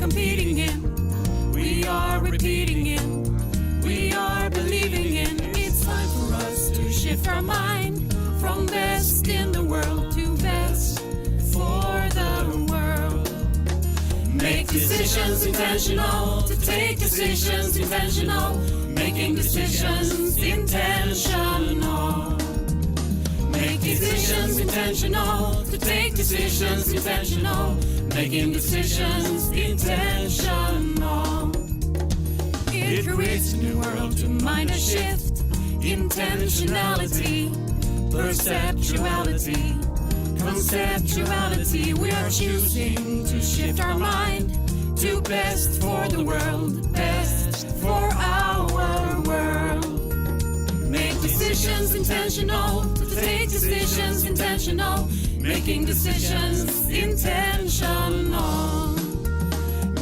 competing in, we are repeating in, we are believing in. It's time for us to shift our mind from best in the world to best for the world. Make decisions intentional, to take decisions intentional, making decisions intentional. Make decisions intentional, to take decisions intentional, making decisions intentional. It creates a new world to mind a shift, intentionality, perceptuality, conceptuality. We are choosing to shift our mind to best for the world, best for our world. Make decisions intentional, to take decisions intentional, making decisions intentional.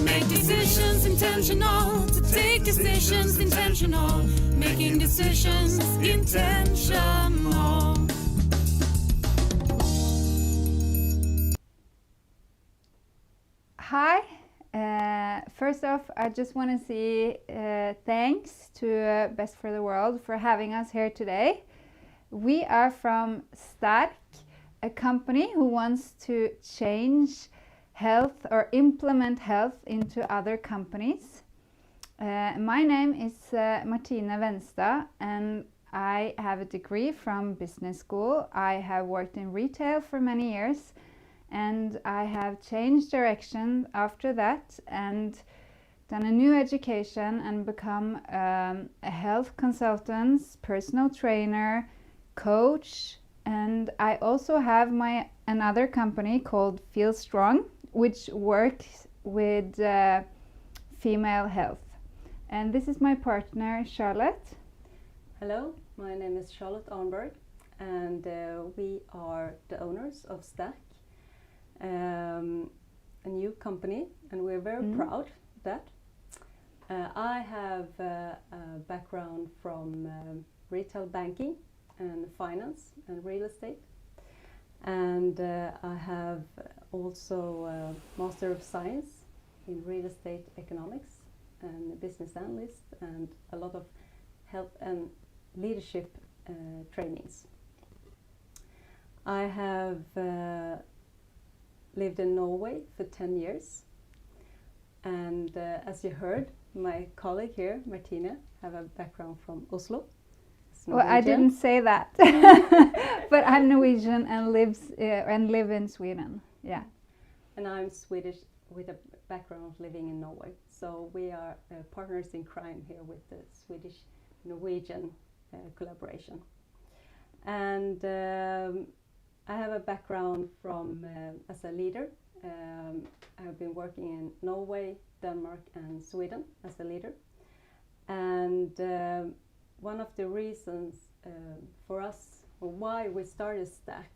Make decisions intentional, to take decisions intentional, making decisions intentional. Hi, first off, I just want to say thanks to Best for the World for having us here today. We are from Stärk, a company who wants to change health or implement health into other companies. My name is Martine Venstad and I have a degree from business school. I have worked in retail for many years and I have changed direction after that and done a new education and become a health consultant, personal trainer, coach, and I also have another company called Feel Strong, which works with female health. And this is my partner, Charlotte. Hello, my name is Charlotte Arnberg, and we are the owners of Stärk, a new company, and we're very proud of that. I have a background from retail banking and finance and real estate, and I have also a Master of Science in Real Estate Economics and business analyst and a lot of health and leadership trainings. I have lived in Norway for 10 years, and as you heard, my colleague here, Martine, have a background from Oslo. Well, I didn't say that, but I'm Norwegian and live in Sweden. Yeah. And I'm Swedish with a background living in Norway. So we are partners in crime here with the Swedish-Norwegian collaboration. And I have a background from as a leader. I've been working in Norway, Denmark and Sweden as a leader. And one of the reasons for us, or why we started Stärk,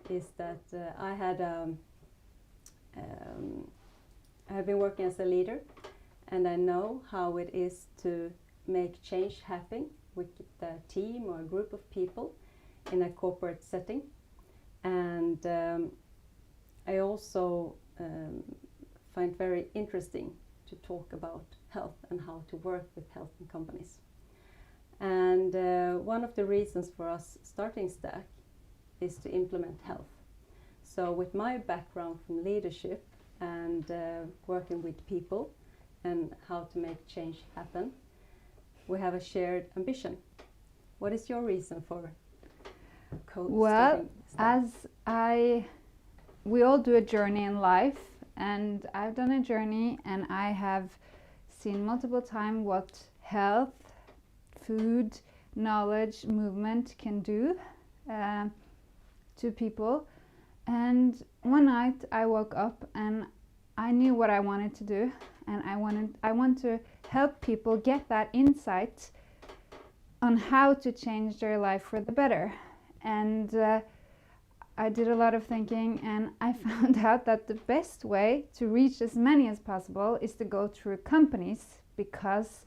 is that I have been working as a leader, and I know how it is to make change happen with a team or a group of people in a corporate setting. And I also find very interesting to talk about health and how to work with health in companies. And one of the reasons for us starting Stärk is to implement health. So with my background from leadership and working with people and how to make change happen, we have a shared ambition. What is your reason for Well, starting Stärk? We all do a journey in life, and I've done a journey and I have seen multiple times what health, food, knowledge, movement can do to people. And one night I woke up and I knew what I wanted to do, and I want to help people get that insight on how to change their life for the better. And I did a lot of thinking, and I found out that the best way to reach as many as possible is to go through companies, because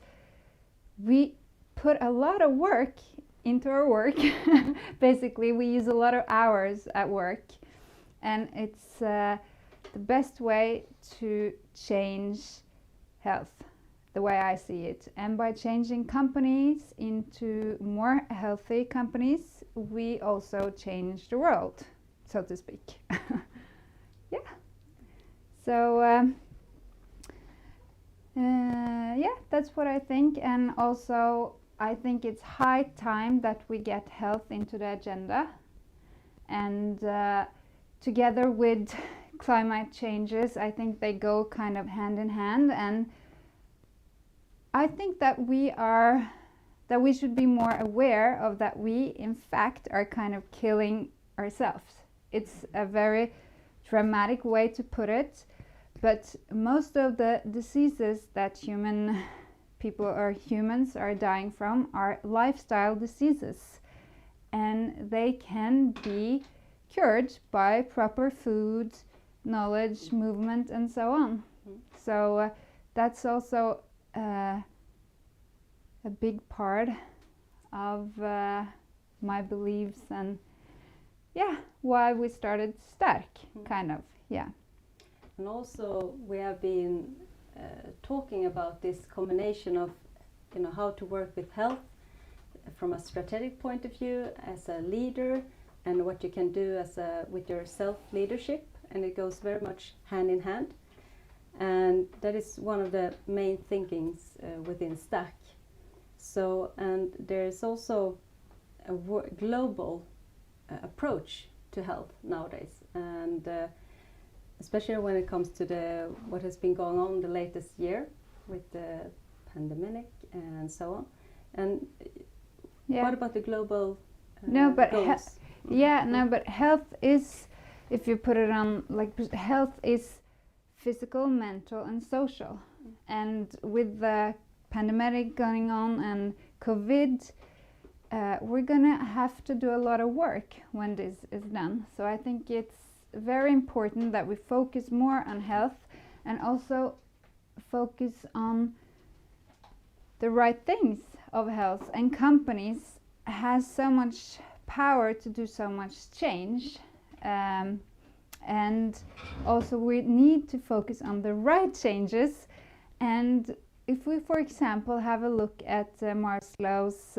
we put a lot of work into our work. Basically, we use a lot of hours at work, and it's the best way to change health, the way I see it. And by changing companies into more healthy companies, we also change the world, so to speak. Yeah. So, yeah, that's what I think. And also, I think it's high time that we get health into the agenda. And together with climate changes, I think they go kind of hand in hand. And I think that we should be more aware of that we, in fact, are kind of killing ourselves. It's a very dramatic way to put it, but most of the diseases that humans are dying from are lifestyle diseases, and they can be cured by proper food, knowledge, movement, and so on. So that's also a big part of my beliefs, and yeah, why we started Stärk, kind of, yeah. And also we have been talking about this combination of, how to work with health from a strategic point of view as a leader, and what you can do with your self-leadership, and it goes very much hand in hand. And that is one of the main thinkings within Stärk. So, and there's also a global approach to health nowadays, and especially when it comes to what has been going on the latest year with the pandemic and so on. And Yeah. what about the global goals? goals? But health is, if you put it on, like, health is physical, mental, and social. And with the pandemic going on and COVID, we're gonna have to do a lot of work when this is done. So I think it's very important that we focus more on health, and also focus on the right things of health. And companies has so much power to do so much change, and also we need to focus on the right changes. And if we, for example, have a look at Maslow's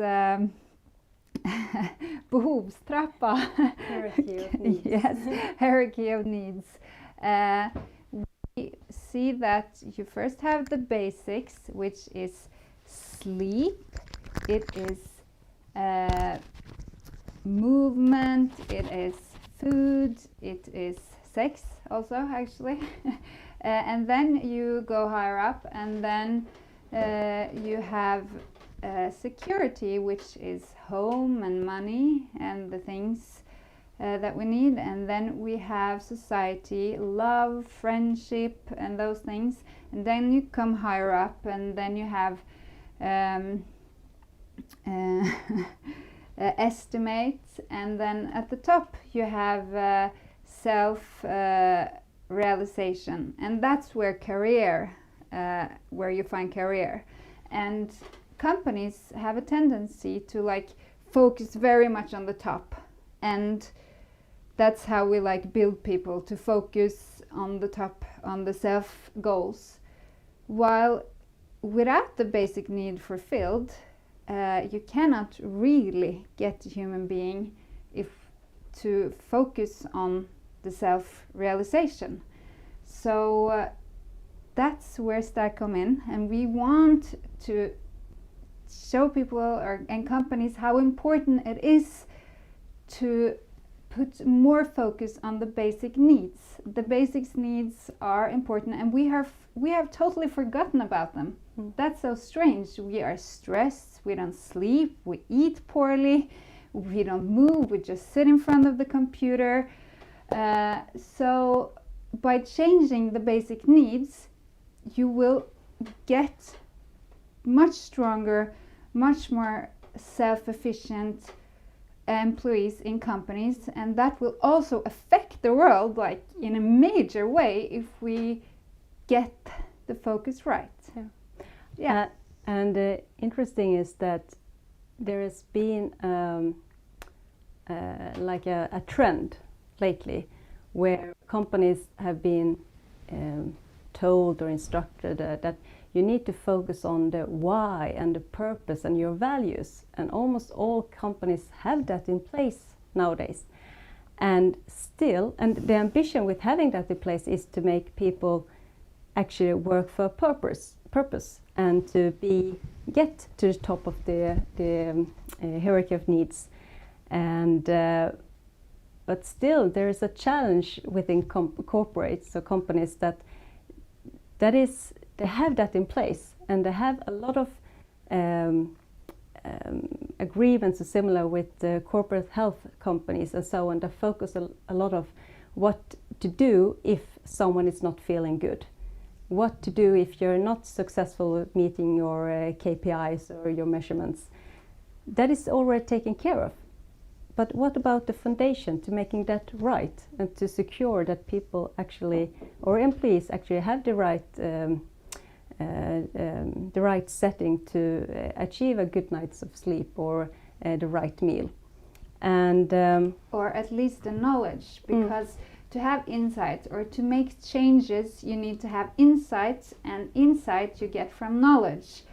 behovstrappa, Hierarchy of needs. yes, hierarchy of needs, we see that you first have the basics, which is sleep, it is movement, it is food, it is sex also, actually. And then you go higher up, and then you have security, which is home and money and the things that we need. And then we have society, love, friendship, and those things. And then you come higher up, and then you have estimates, and then at the top you have self realization, and that's where where you find career. And companies have a tendency to focus very much on the top, and that's how we build people to focus on the top, on the self goals, while without the basic need fulfilled, you cannot really get a human being to focus on the self-realization. So that's where Stärk come in, and we want to show people and companies how important it is to put more focus on the basic needs. The basic needs are important, and we have totally forgotten about them. That's so strange. We are stressed, we don't sleep, we eat poorly, we don't move, we just sit in front of the computer. So by changing the basic needs, you will get much stronger, much more self-efficient employees in companies, and that will also affect the world in a major way if we get the focus right. Yeah. And interesting is that there has been a trend lately where companies have been told or instructed that you need to focus on the why and the purpose and your values, and almost all companies have that in place nowadays. And still, and the ambition with having that in place is to make people actually work for a purpose and to get to the top of the hierarchy of needs. And but still, there is a challenge within corporates or companies that is, they have that in place, and they have a lot of agreements similar with the corporate health companies and so on, that focus a lot of what to do if someone is not feeling good. What to do if you're not successful with meeting your KPIs or your measurements. That is already taken care of. But what about the foundation to making that right and to secure that people actually, or employees actually, have the right setting to achieve a good night's of sleep or the right meal, and or at least the knowledge, because to have insights or to make changes, you need to have insights, and insight you get from knowledge.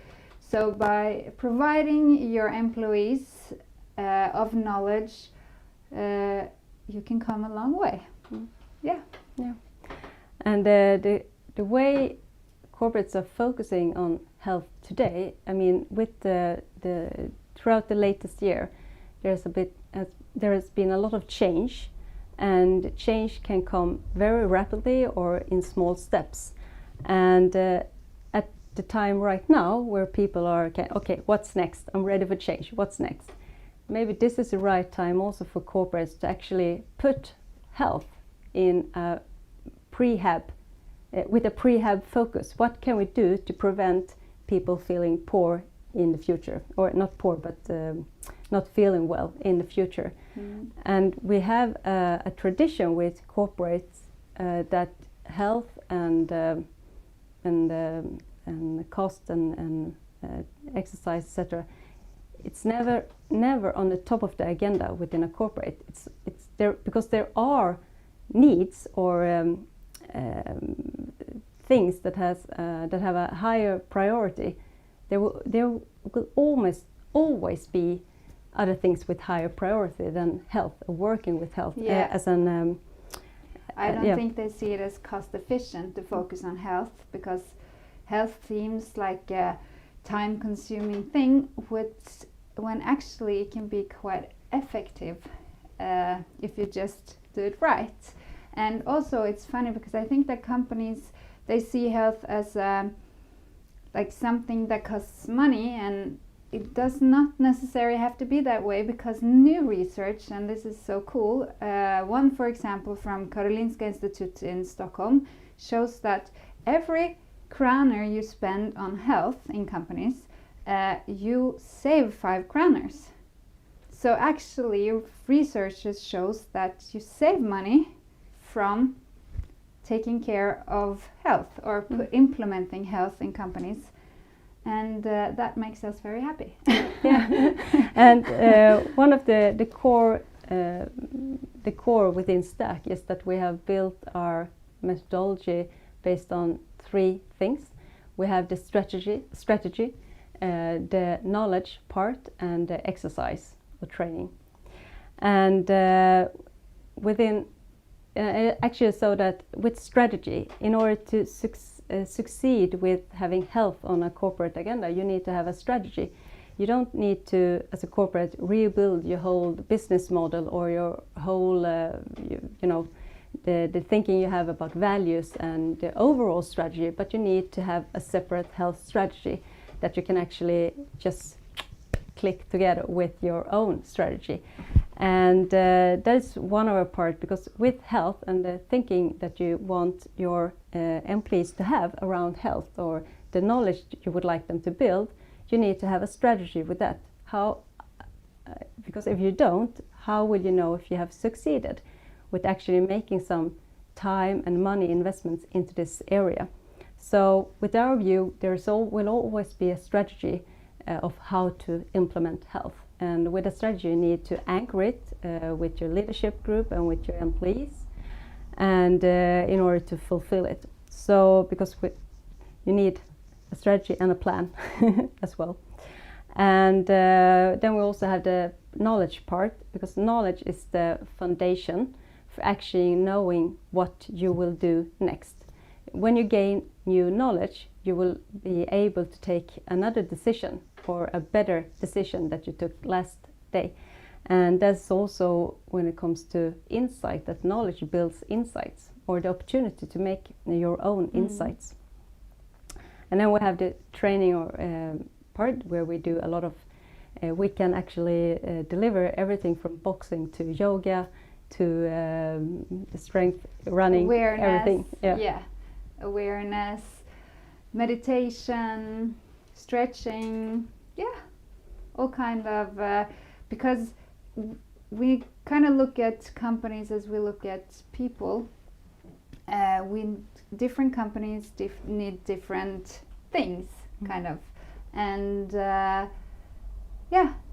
So by providing your employees of knowledge, you can come a long way. Yeah. And the way corporates are focusing on health today, I mean, with the throughout the latest year, there has been a lot of change, and change can come very rapidly or in small steps. And at the time right now, where people are, okay, what's next? I'm ready for change. What's next? Maybe this is the right time also for corporates to actually put health in a prehab, with a prehab focus. What can we do to prevent people feeling poor in the future, or not poor, but not feeling well in the future? And we have a tradition with corporates that health and cost and exercise, etc. It's never on the top of the agenda within a corporate. It's there because there are needs or things that have a higher priority. There will always be other things with higher priority than health, or working with health. Yeah. I don't yeah. think they see it as cost efficient to focus on health, because health seems like a time-consuming thing, when actually it can be quite effective if you just do it right. And also it's funny because I think that companies, they see health as like something that costs money, and it does not necessarily have to be that way, because new research, and this is so cool, one for example from Karolinska Institute in Stockholm, shows that every kroner you spend on health in companies, you save 5 kroners. So actually researchers shows that you save money from taking care of health or implementing health in companies, and that makes us very happy. Yeah. And one of the core within Stärk is that we have built our methodology based on 3 things. We have the strategy, the knowledge part, and the exercise or training. And within actually, so that with strategy, in order to succeed with having health on a corporate agenda, you need to have a strategy. You don't need to, as a corporate, rebuild your whole business model or your whole, the thinking you have about values and the overall strategy, but you need to have a separate health strategy that you can actually just click together with your own strategy. And that's one of our part, because with health and the thinking that you want your employees to have around health, or the knowledge you would like them to build, you need to have a strategy with that. Because if you don't, how will you know if you have succeeded with actually making some time and money investments into this area? So with our view, will always be a strategy of how to implement health. And with a strategy, you need to anchor it with your leadership group and with your employees. and in order to fulfill it. So because you need a strategy and a plan as well. And then we also have the knowledge part, because knowledge is the foundation for actually knowing what you will do next. When you gain new knowledge, you will be able to take another decision, or a better decision that you took last day. And that's also when it comes to insight, that knowledge builds insights, or the opportunity to make your own insights. And then we have the training or part where we do a lot of, we can actually deliver everything from boxing to yoga to strength, running, Awareness, everything. Yeah. Awareness, meditation, stretching, all kind of, because we kind of look at companies as we look at people. Different companies need different things, kind of, and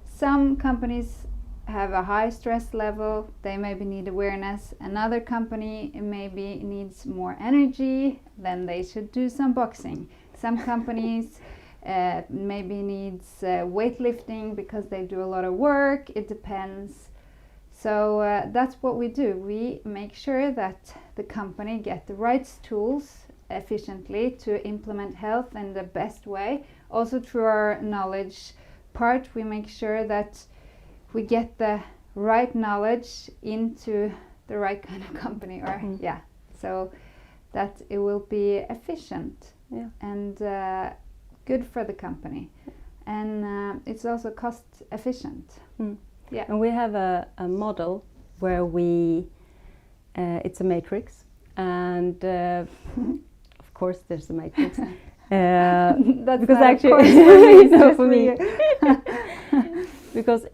some companies have a high stress level, they maybe need awareness. Another company maybe needs more energy, then they should do some boxing. Some companies maybe needs weightlifting because they do a lot of work. It depends. So that's what we do. We make sure that the company get the right tools efficiently to implement health in the best way. Also through our knowledge part, we make sure that we get the right knowledge into the right kind of company, or so that it will be efficient and good for the company, and it's also cost efficient. And we have a model where we it's a matrix, and of course there's a matrix. That's because not actually for me, it's just for me. Because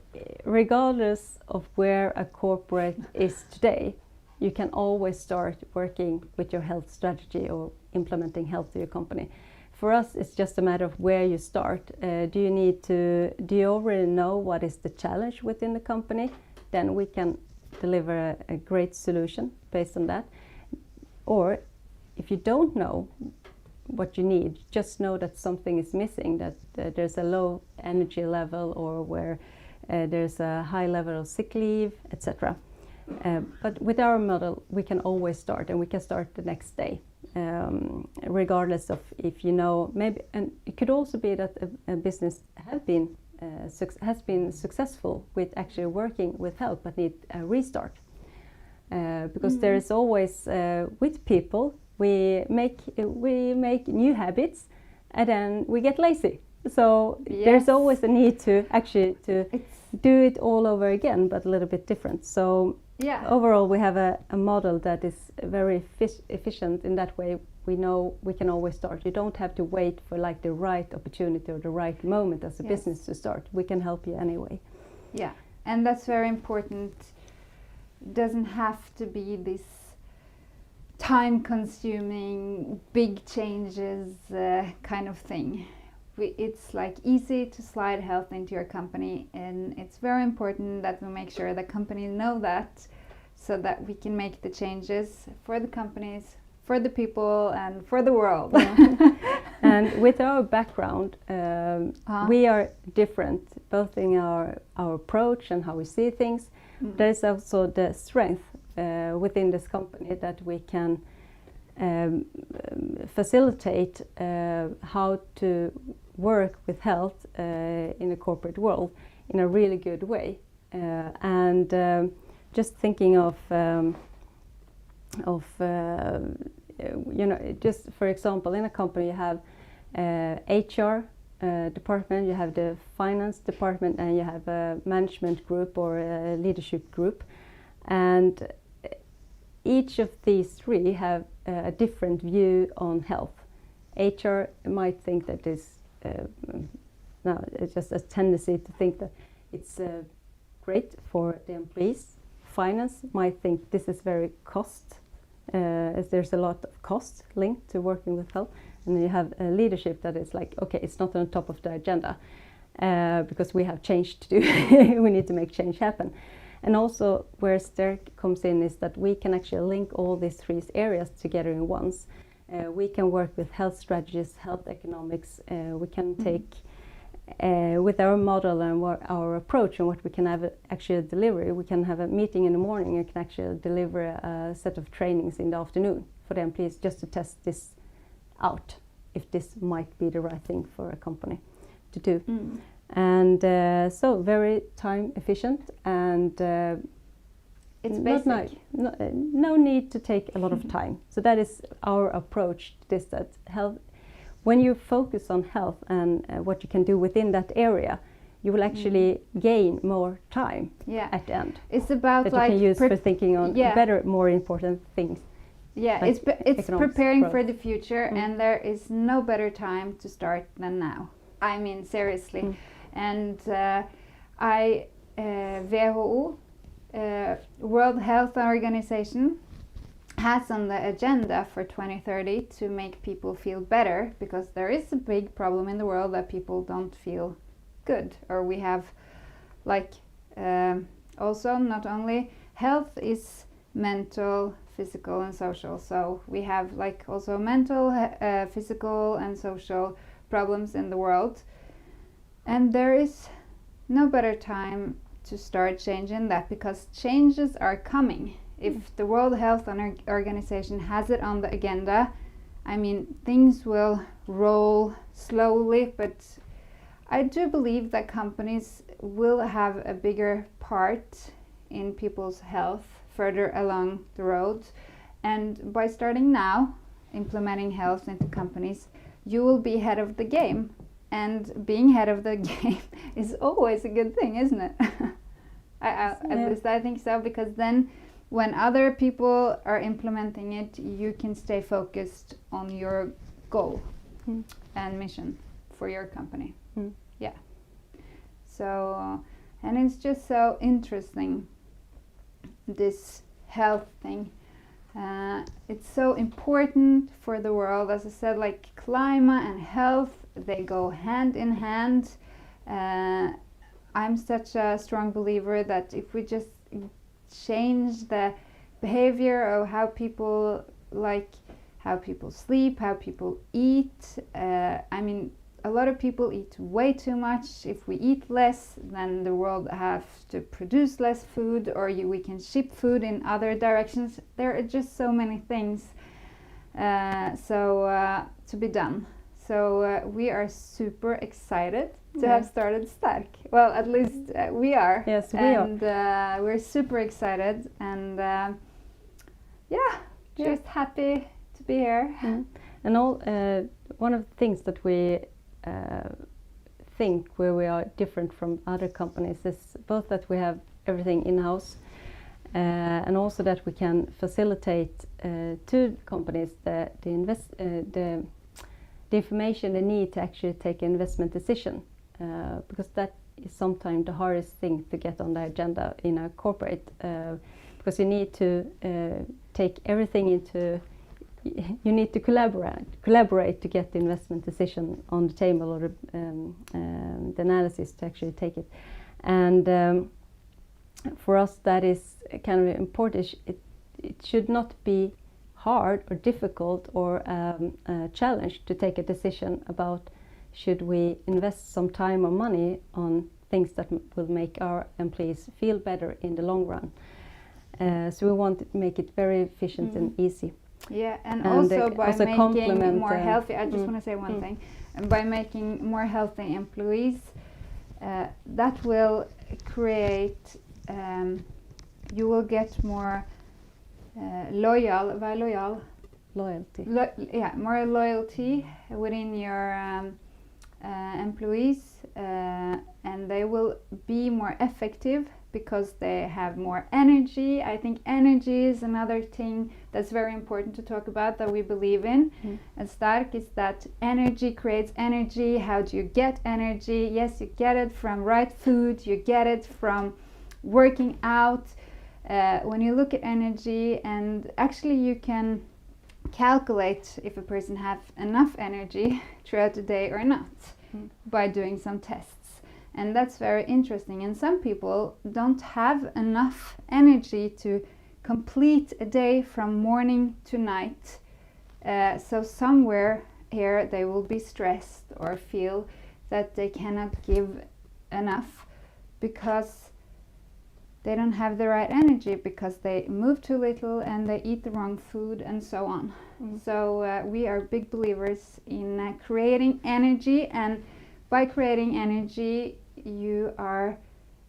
regardless of where a corporate is today, you can always start working with your health strategy or implementing health to your company. For us, it's just a matter of where you start. Do you already know what is the challenge within the company? Then we can deliver a great solution based on that. Or if you don't know what you need, just know that something is missing, that there's a low energy level, or where there's a high level of sick leave, etc. But with our model, we can always start, and we can start the next day, regardless of if you know, maybe. And it could also be that a business has been successful with actually working with health, but need a restart, because there is always with people. We make new habits, and then we get lazy. So there's always a need to actually do it all over again, but a little bit different. So overall, we have a model that is very efficient in that way. We know we can always start. You don't have to wait for like the right opportunity or the right moment as a business to start. We can help you anyway. Yeah, and that's very important. It doesn't have to be this time-consuming, big changes kind of thing. It's like easy to slide health into your company, and it's very important that we make sure the companies know that, so that we can make the changes for the companies, for the people, and for the world. And with our background, we are different, both in our approach and how we see things. There's also the strength within this company that we can facilitate how to work with health in the corporate world in a really good way. And just thinking of just for example, in a company you have HR department, you have the finance department, and you have a management group or a leadership group, and each of these three have a different view on health. HR might think that it's just a tendency to think that it's great for the employees. Finance might think this is very cost, as there's a lot of cost linked to working with health. And then you have a leadership that is like, okay, it's not on top of the agenda because we have change to do. We need to make change happen. And also where Stärk comes in is that we can actually link all these 3 areas together in once. We can work with health strategies, health economics. We can take, with our model and our approach and what we can have actually deliver, we can have a meeting in the morning and can actually deliver a set of trainings in the afternoon for the employees just to test this out, if this might be the right thing for a company to do. And so very time efficient, and it's basic. No need to take a lot of time. So that is our approach to this, that health, when you focus on health and what you can do within that area, you will actually gain more time at the end. It's about that like you can use for thinking on better, more important things. Yeah, like it's preparing growth. for the future, and there is no better time to start than now. I mean, seriously. And WHO, World Health Organization, has on the agenda for 2030 to make people feel better, because there is a big problem in the world that people don't feel good, or we have like also not only health is mental, physical and social, so we have like also mental, physical and social problems in the world, and there is no better time to start changing that, because changes are coming. If the World Health Organization has it on the agenda, I mean, things will roll slowly, but I do believe that companies will have a bigger part in people's health further along the road. And by starting now, implementing health into companies, you will be ahead of the game. And being ahead of the game is always a good thing, isn't it? At least I think so, because then when other people are implementing it, you can stay focused on your goal and mission for your company. Yeah. So, and it's just so interesting, this health thing. It's so important for the world. As I said, like climate and health, they go hand in hand. I'm such a strong believer that if we just change the behavior of how people sleep, how people eat. I mean, a lot of people eat way too much. If we eat less, then the world has to produce less food, or we can ship food in other directions. There are just so many things to be done. So we are super excited to have started Stärk. Well, at least we are. Yes, we are. And we're super excited, and just happy to be here. And one of the things that we think where we are different from other companies is both that we have everything in-house, and also that we can facilitate to companies the information they need to actually take an investment decision, because that is sometimes the hardest thing to get on the agenda in a corporate, because you need to take everything into, you need to collaborate to get the investment decision on the table, or the analysis to actually take it. And for us that is kind of important. It should not be hard or difficult or a challenge to take a decision about should we invest some time or money on things that will make our employees feel better in the long run. So we want to make it very efficient and easy. Yeah, and also by also making more healthy, I just want to say one thing, and by making more healthy employees, that will create, you will get more loyalty. More loyalty within your employees, and they will be more effective because they have more energy. I think energy is another thing that's very important to talk about, that we believe in. And Stärk is that energy creates energy. How do you get energy? Yes, you get it from right food, you get it from working out. When you look at energy, and actually you can calculate if a person have enough energy throughout the day or not by doing some tests. And that's very interesting. And some people don't have enough energy to complete a day from morning to night. So somewhere here they will be stressed or feel that they cannot give enough because they don't have the right energy, because they move too little and they eat the wrong food and so on. So we are big believers in creating energy, and by creating energy you are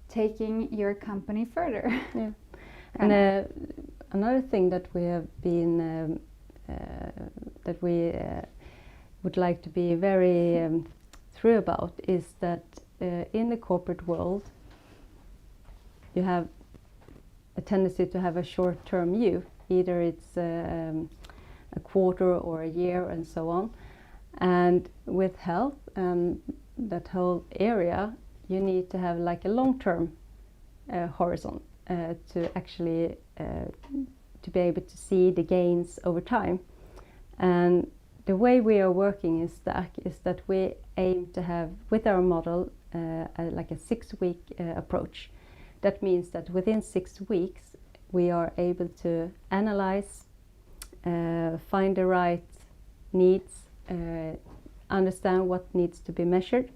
taking your company further. Yeah. And another thing that we have been that we would like to be very through about is that in the corporate world you have a tendency to have a short-term view. Either it's a quarter or a year and so on. And with health and that whole area, you need to have like a long-term horizon to actually to be able to see the gains over time. And the way we are working in Stärk is that we aim to have, with our model, like a 6-week approach. That means that within 6 weeks we are able to analyze, find the right needs, understand what needs to be measured,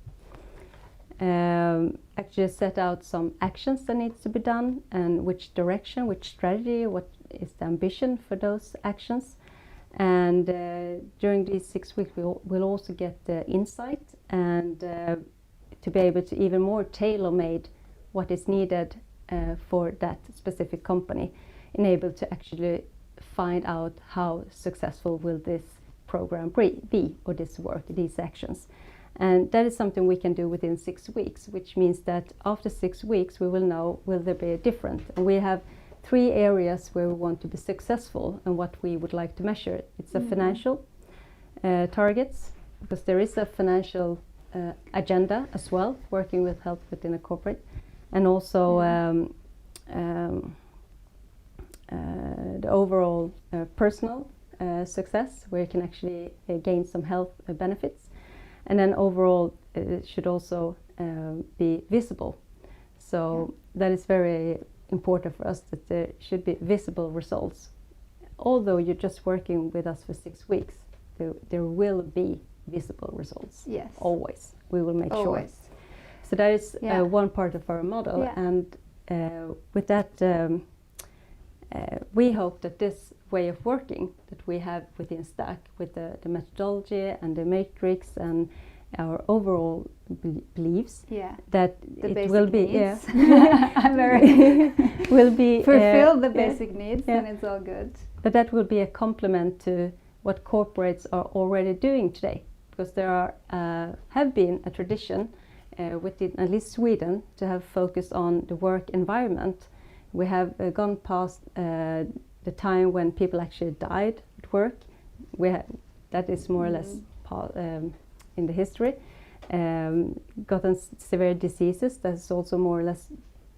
actually set out some actions that needs to be done, and which direction, which strategy, what is the ambition for those actions. And during these 6 weeks we'll also get the insight and to be able to even more tailor-made what is needed for that specific company, and able to actually find out how successful will this program be, or this work, these actions. And that is something we can do within 6 weeks, which means that after 6 weeks we will know, will there be a difference. And we have 3 areas where we want to be successful and what we would like to measure. It's the financial targets, because there is a financial agenda as well, working with health within a corporate, and also the overall personal success, where you can actually gain some health benefits. And then overall it should also be visible. So that is very important for us, that there should be visible results. Although you're just working with us for 6 weeks, there will be visible results. Yes. Always. We will make Always. sure. So that is one part of our model. And with that we hope that this way of working that we have within Stärk, with the methodology and the matrix and our overall beliefs, that the it will be needs. will be fulfill the basic needs, and it's all good. But that will be a complement to what corporates are already doing today, because there are have been a tradition within at least Sweden to have focused on the work environment. We have gone past the time when people actually died at work. That is more or less in the history. Gotten severe diseases, that is also more or less,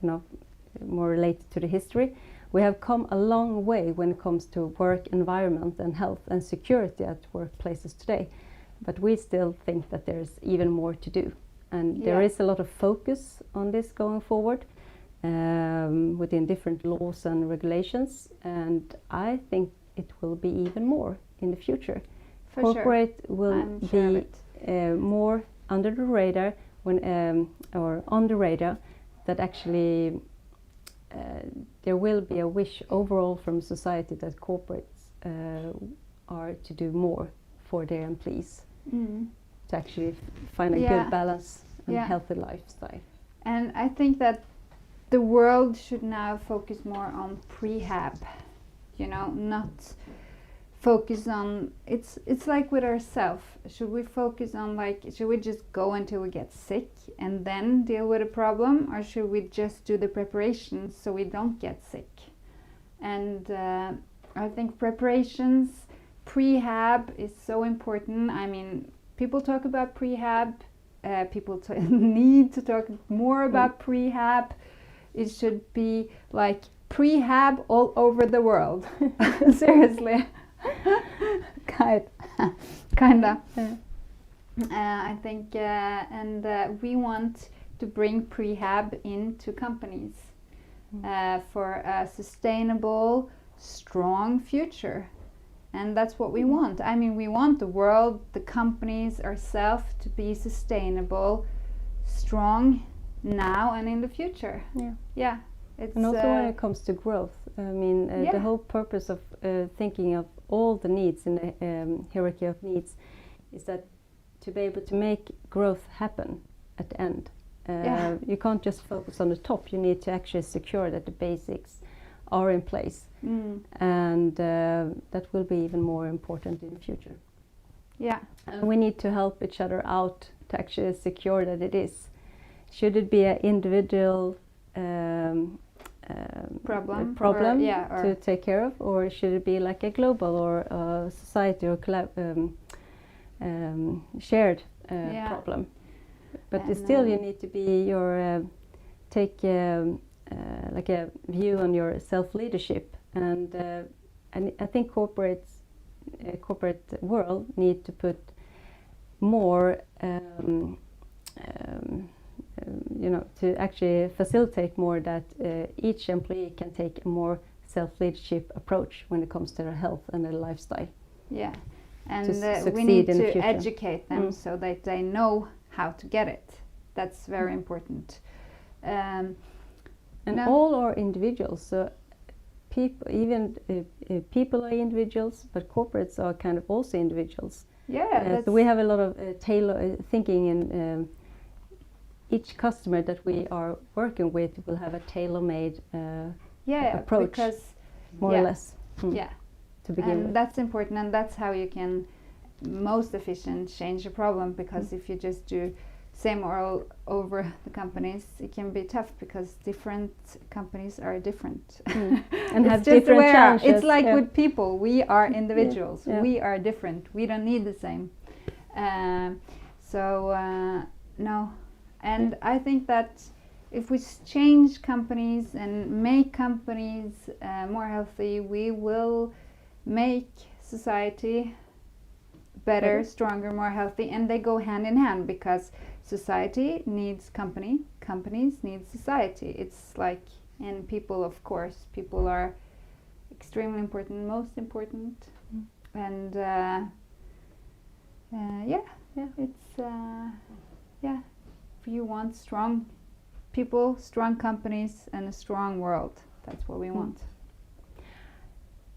more related to the history. We have come a long way when it comes to work environment and health and security at workplaces today. But we still think that there's even more to do. And there is a lot of focus on this going forward within different laws and regulations. And I think it will be even more in the future. Corporate will be more under the radar or on the radar, that actually there will be a wish overall from society that corporates are to do more for their employees, to actually find a good balance and healthy lifestyle. And I think that the world should now focus more on prehab, not focus on, it's like with ourselves. Should we focus on should we just go until we get sick and then deal with a problem, or should we just do the preparations so we don't get sick? And I think preparations, prehab is so important. I mean, people talk about prehab, people need to talk more about prehab. It should be like prehab all over the world. Seriously. Kinda. I think, and we want to bring prehab into companies for a sustainable, strong future. And that's what we want. I mean, we want the world, the companies, ourselves to be sustainable, strong now and in the future. Yeah. Yeah. It's, And also when it comes to growth, I mean, the whole purpose of thinking of all the needs in the hierarchy of needs is that to be able to make growth happen at the end. You can't just focus on the top. You need to actually secure that the basics are in place. And that will be even more important in the future. Yeah. And we need to help each other out to actually secure that it is. Should it be an individual problem to take care of, or should it be like a global or a society or shared problem? But still, you need to be your take like a view on your self leadership, and I think corporate world need to put more. To actually facilitate more that each employee can take a more self-leadership approach when it comes to their health and their lifestyle. Yeah, and we need to educate them so that they know how to get it. That's very important. And all are individuals, so people are individuals, but corporates are kind of also individuals. Yeah, so we have a lot of thinking in each customer that we are working with will have a tailor-made approach, because more or less. Yeah, to begin with. That's important, and that's how you can most efficient change a problem. Because if you just do same all over the companies, it can be tough because different companies are different and have different challenges. It's like with people, we are individuals. We are different. We don't need the same. No. And I think that if we change companies and make companies more healthy, we will make society better, stronger, more healthy, and they go hand in hand, because society needs companies need society. It's like, and people, of course, people are extremely important, most important, and if you want strong people, strong companies, and a strong world, that's what we want.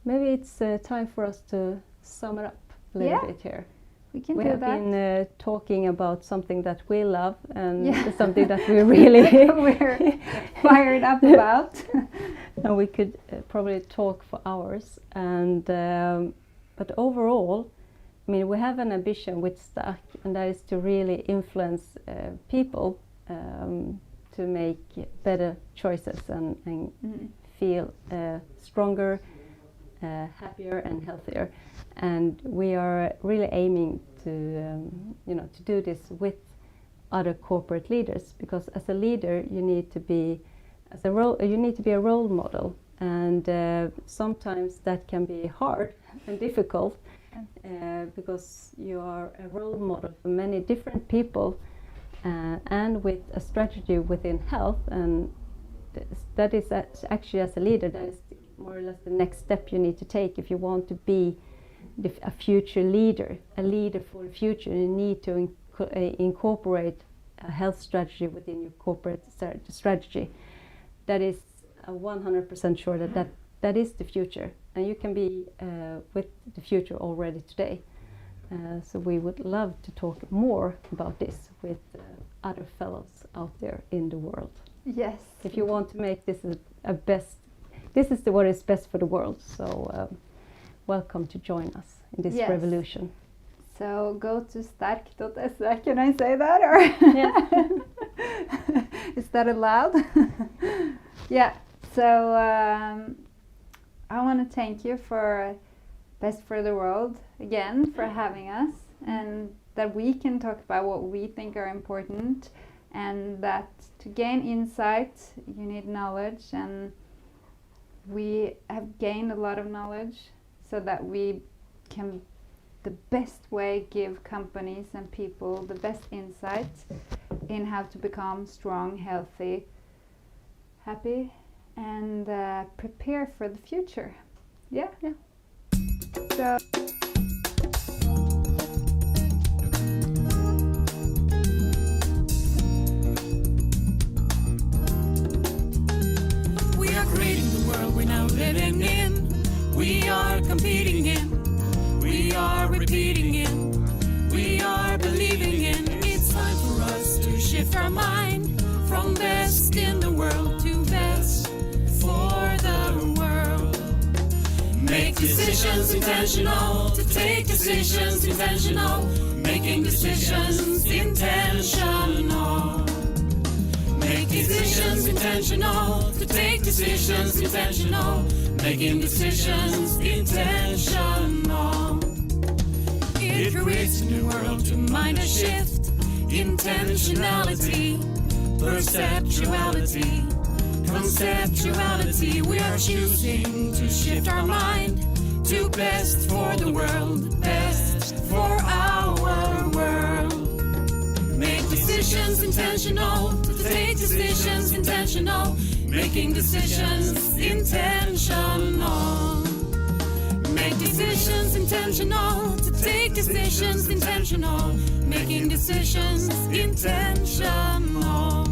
Maybe it's time for us to sum it up a little bit here. We can we do have that. been talking about something that we love and something that we really we're fired up about. And we could probably talk for hours. And but overall, I mean, we have an ambition with Stärk, and that is to really influence people to make better choices and feel stronger, happier, and healthier. And we are really aiming to, to do this with other corporate leaders, because as a leader, you need to be a role model, and sometimes that can be hard and difficult. Because you are a role model for many different people, and with a strategy within health, and that is actually, as a leader, that is more or less the next step you need to take if you want to be a future leader, a leader for the future. You need to incorporate a health strategy within your corporate strategy. That is 100% sure that is the future, and you can be with the future already today. So we would love to talk more about this with other fellows out there in the world. Yes. If you want to make this this is what is best for the world. So welcome to join us in this revolution. So go to stärk.se. Can I say that? Or is that allowed? Yeah. So I want to thank you for Best for the World again, for having us, and that we can talk about what we think are important, and that to gain insight you need knowledge, and we have gained a lot of knowledge so that we can the best way give companies and people the best insights in how to become strong, healthy, happy, and prepare for the future. Yeah. So we are creating the world we're now living in. We are competing in. We are repeating in. We are believing in. It's time for us to shift our mind from best in the world to best for the world. Make decisions intentional, to take decisions intentional, making decisions intentional. Make decisions intentional, to take decisions intentional, making decisions intentional. It creates a new world to mind a shift, intentionality, perceptuality, conceptuality. We are choosing to shift our mind to best for the world, best for our world. Make decisions intentional, to take decisions intentional, making decisions intentional. Make decisions intentional, to take decisions intentional, making decisions intentional.